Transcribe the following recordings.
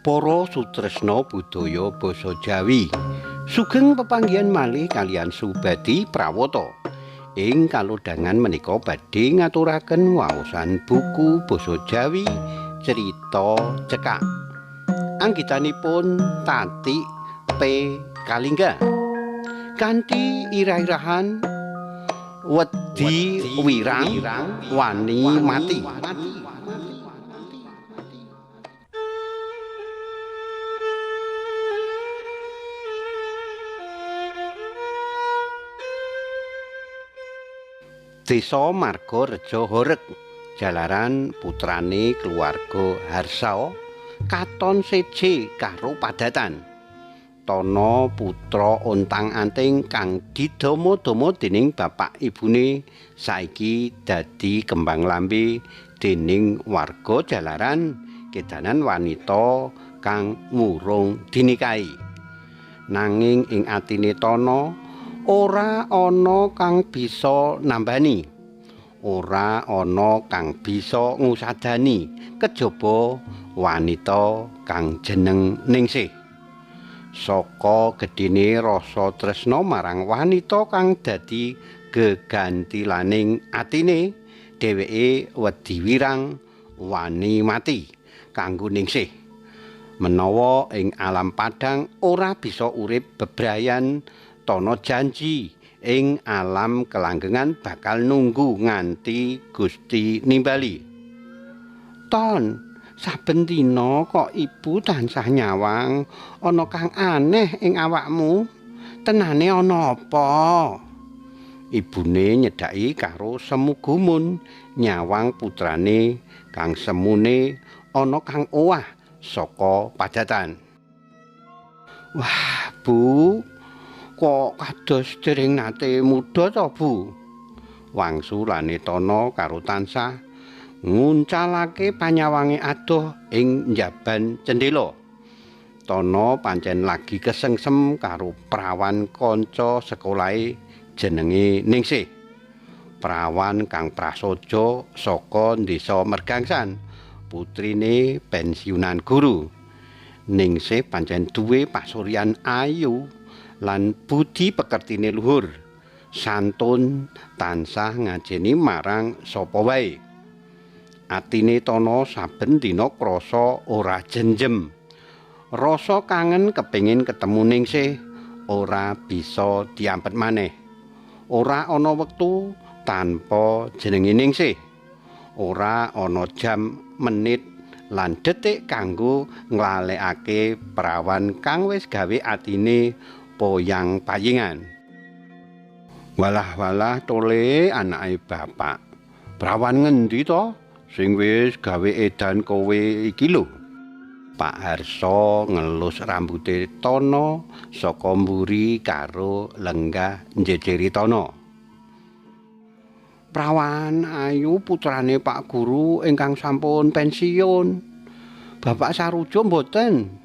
Para sutresna budaya basa Jawi. Sugeng pepanggihan malih kalian Subadi Prawata. Ing kalodhangan menika badhe ngaturaken waosan buku basa Jawi Cerita Cekak. Anggitanipun Tati P. Kalingga. Kanthi irah-irahan wedi wirang wani mati. Desa Marga Reja Horeg jalaran putrane keluarga Harsa katon seje karo padatan. Tono putra ontang-anting kang didama-dama dening bapak ibune saiki dadi kembang lambe dening warga jalaran kedanan wanita kang ngurung dinikahi. Nanging ing atine Tono ora ana kang bisa nambani, ora ana kang bisa ngusadani kejaba wanita kang jeneng Ningsih. Saka gedene rasa tresna marang wanita kang dadi gegantilaning atine, dheweke wedi wirang wani mati kanggo Ningsih. Menawa ing alam padang ora bisa urip bebrayan, Tono janji ing alam kelanggengan bakal nunggu nganti Gusti nimbali. Ton, saben dina kok ibu tansah nyawang ana kang aneh ing awakmu. Tenane ana apa? Ibune nyedhaki karo semu gumun nyawang putrane kang semune ana kang owah saka padatan. Wah, Bu, kok kados dereng nate muda to, Bu? Wangsulane Tono karo tansah nguncalake panyawange adoh ing njaban cendela. Tono pancen lagi kesengsem karo prawan kanca sekolahe jenenge Ningsih. Prawan kang prasaja saka desa Mergangsan, putrine pensiunan guru. Ningsih pancen duwe pasuryan ayu lan budi pekertine luhur, santun tansah ngajeni marang sapa wae. Atine Tono saben dina krasa ora jenjem. Rasa kangen kepengin ketemu Ningsih ora bisa diampet maneh. Ora ana wektu tanpa jenenge Ningsih. Ora ana jam, menit lan detik kanggo nglalekake prawan kang wis gawe atine poyang-payingan. Walah-walah tole anake bapak. Prawan ngendi to sing wis gawe edan kowe iki lho? Pak Harsa ngelus rambute Tono saka mburi karo lenggah njejeri Tono. Prawan ayu putrane Pak Guru ingkang sampun pensiun. Bapak sarujuk mboten?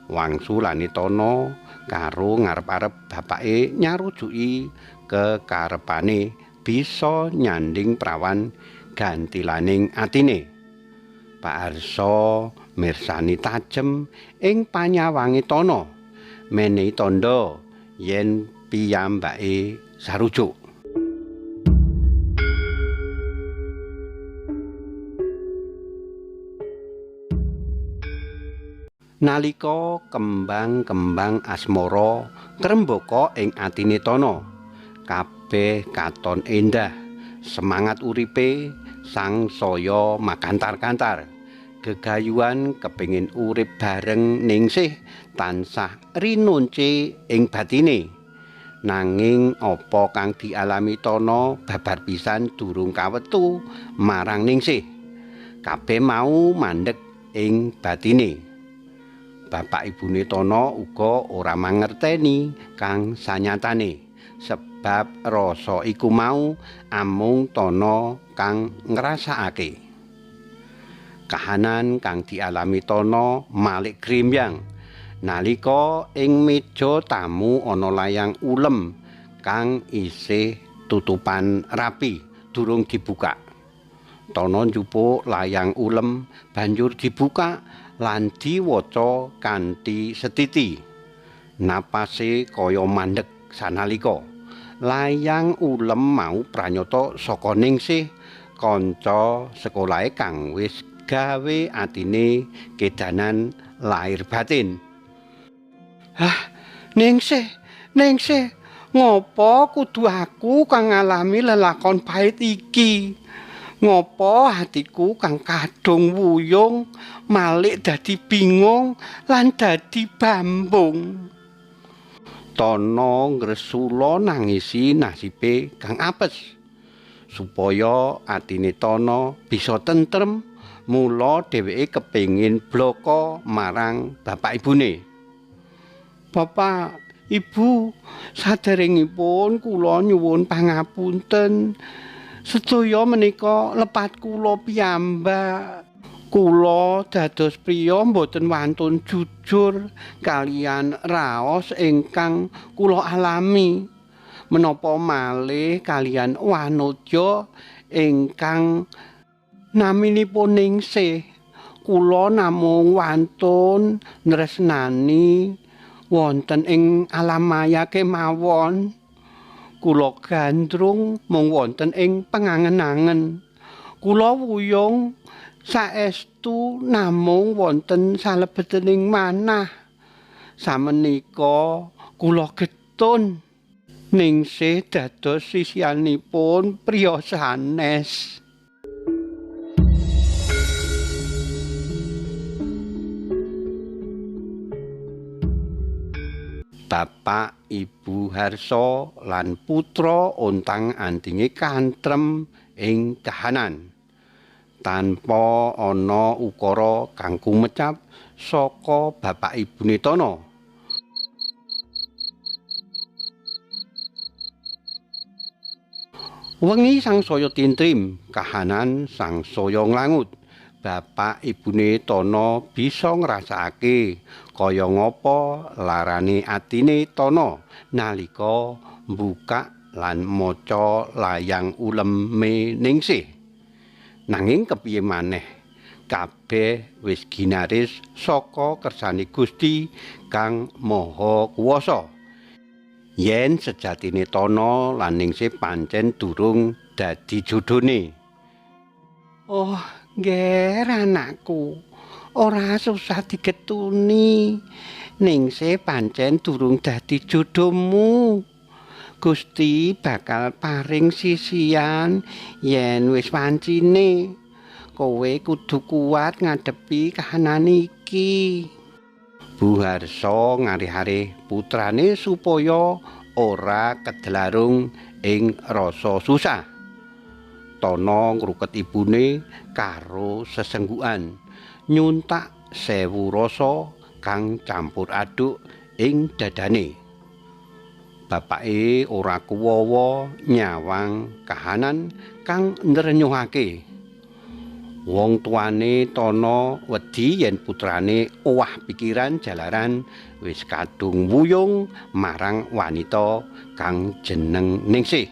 Wangsulane Tono karo ngarep-arep bapake nyarujuki kekarepane bisa nyanding prawan gantilaning atine. Pak Harsa mirsani tajem ing panyawange Tono, menehi tandha yen piyambake sarujuk. Nalika kembang-kembang asmara ngrembaka ing atine Tono, kabeh katon endah, semangat uripe sangsaya makantar-kantar. Gegayuhan kepengin urip bareng Ningsih tansah rinunce ing batine. Nanging apa kang dialami Tono babar pisan durung kawetu marang Ningsih. Kabeh mau mandheg ing batine. Bapak ibune Tono uga ora mangerteni kang sanyatane, sebab rasa iku mau amung Tono kang ngrasakake. Kahanan kang dialami Tono malik grimbyang nalika ing meja tamu ana layang ulem kang isih tutupan rapi durung dibuka. Tono njupuk layang ulem banjur dibuka lan diwaca kanthi setiti. Napase kaya mandheg sanalika. Layang ulem mau pranyata saka Ningsih, kanca sekolahe kang wis gawe atine kedanan lahir batin. "Hah, Ningsih, Ningsih, ngopo kudu aku kang ngalami lelakon pahit iki? Ngopo hatiku kang kadung wuyung malik dadi bingung lan dadi bambung?" Tono ngresula nangisi nasibe kang apes. Supaya atine Tono bisa tentrem, mula dheweke kepengin bloko marang bapak ibune. "Bapak, Ibu, saderengipun kula nyuwun pangapunten. Sedaya menika lepat kula piyambak. Kula dados priya boten wantun jujur kaliyan raos ingkang kula alami. Menapa malih kaliyan wanodya ingkang naminipun Ningsih. Kula namung wantun nresnani wonten ing alam maya kemawon. Kula gandrung mung wonten ing pengangen-angen. Kula wuyung saestu namung wonten salebetening manah. Samenika kula getun Ningsih dados sisianipun priya sanes." Bapak Ibu Harsa lan putra ontang-antinge kantrem ing kahanan. Tanpa ana ukara kang kumecap saka bapak ibune Tono. Wengi sangsaya tintrim, kahanan sangsaya nglangut. Bapak ibune Tono bisa ngrasakake kaya ngapa larane atine Tono nalika mbukak lan maca layang uleme Ningsih. Nanging kepiye maneh, kabeh wis ginaris saka kersane Gusti kang Maha Kuwasa. Yen sejatine Tono lan Ningsih pancen durung dadi jodhone. "Oh, ngger anakku, ora susah digetuni. Ningsih pancen durung dadi jodhomu. Gusti bakal paring sisian yen wis wancine. Kowe kudu kuat ngadepi kahanan iki." Bu Harsa ngarih-arih putrane supaya ora kedelarung ing rasa susah. Tono ngruket ibune karo sesenggukan, nyuntak 1000 rasa kang campur aduk ing dadane. Bapake ora kuwawa nyawang kahanan kang ndrenyuhake. Wong tuane Tono wedi yen putrane owah pikiran jalaran wis kadung wuyung marang wanita kang jeneng Ningsih.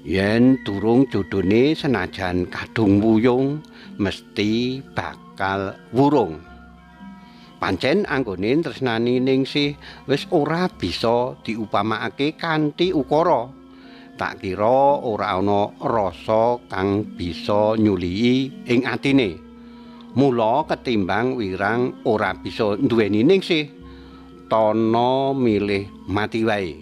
Yen durung jodhone senajan kadung wuyung mesti bakal wurung. Pancen anggone tresnani Ningsih wis ora bisa diupamakake kanthi ukara. Tak kira ora ana rasa kang bisa nyulihi ing atine. Mula ketimbang wirang ora bisa nduweni Ningsih, Tono milih mati wae.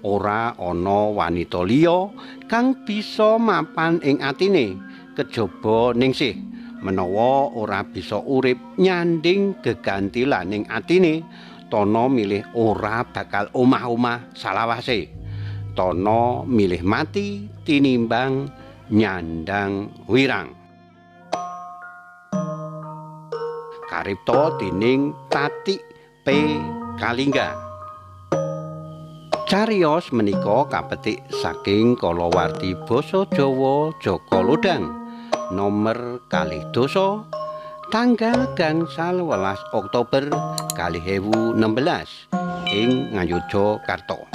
Ora ana wanita liya kang bisa mapan ing atine kejaba Ningsih. Menawa ora bisa urip nyanding gegantilan ing atine, Tono milih ora bakal omah-omah salawase. Tono milih mati tinimbang nyandang wirang. Karipta dening Tatik P. Kalingga. Cariyos menika kapetik saking kalawarti basa Jawa Jaka Lodang nomer 2 tanggal gangsal 11 Oktober 2016 ing Ngayogyakarta.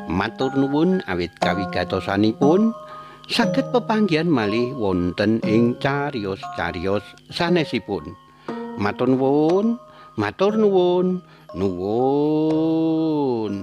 Matur nuwun awit kawigatosanipun. saged pepanggihan malih wonten ing cariyos-cariyos sanesipun. Matur nuwun, nuwun.